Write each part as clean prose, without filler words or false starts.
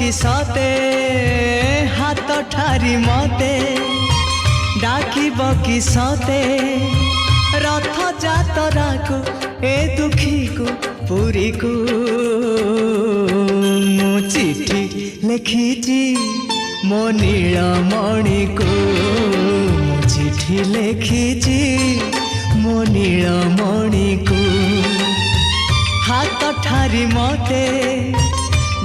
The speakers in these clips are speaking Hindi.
किसते हाथ ठारी मते डाकिब किसते रथ जातरा को ए दुखी को पुरी को मु चिठी लिखिची मो नीलमणि को मु चिठी लिखिची मो नीलमणि को हाथ ठारी मते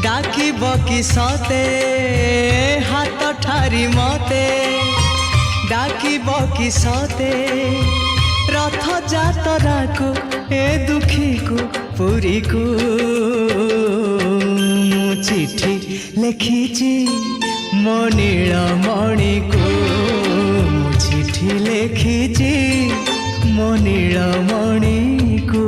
डाकिब किसते हाथ ठारी मते डाकिब किसते रथ जातरा को ए दुखी को पुरी को मु चिठी लिखिची मो नीलमणि को मु चिठी लिखिची मो नीलमणि को।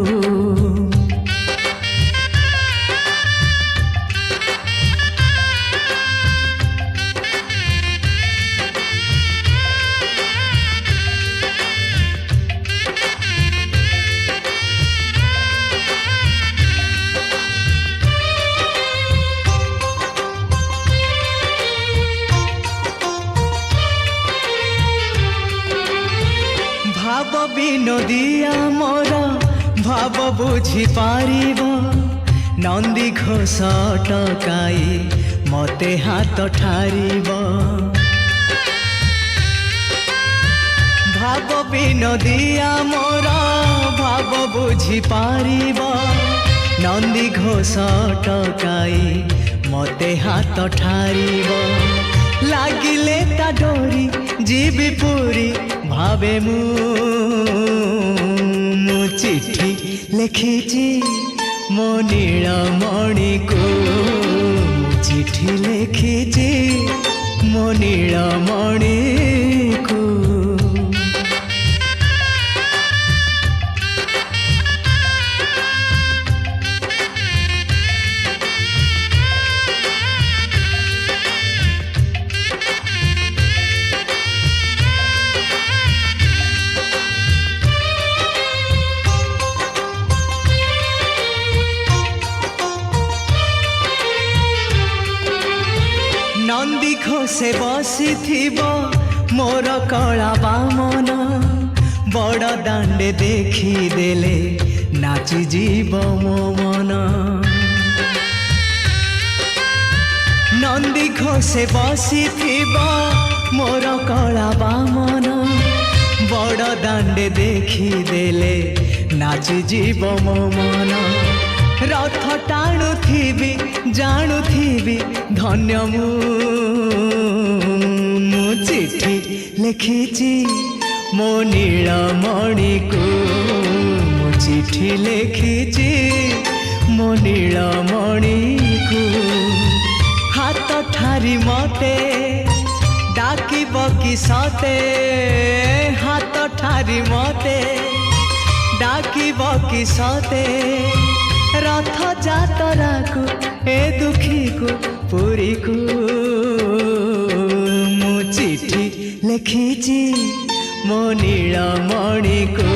भाव विनोदिया मोर भाव बुझी पारिब नंदी घोष टकाई मते हाथ ठारिब भाव विनोदिया मोर भाव बुझी पारिब नंदी घोष टकाई मते हाथ ठारिब लागिले ता डोरी जीवी पूरी भावे मु चिठी लिखिची मो नीलमणि को मु चिठी लिखिची मो नीलमणि को। नंदी घोषे बसी मोर कला बामन बड़ दांडे देखी देले नाची जीव मो मन नंदी घोषे बसी मोर कला बामन बड़ दांडे देखी देले नाची जीव मो मन रथ टाणुथिबी जाणुथिबी धन्य मु चिठी लिखिची मो नीलमणि को मु चिठी लिखिची मो नीलमणि को हाथ ठारी मते डाकिब किसते हाथ ठारी मते डाकिब किसते रथ जातरा को ए दुखी को पुरी को मु चिठी लिखिची मो नीलमणि को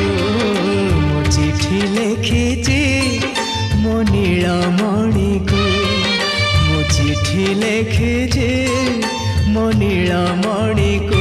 मु चिठी लिखिची मो नीलमणि को मु चिठी लिखिची मो नीलमणि को।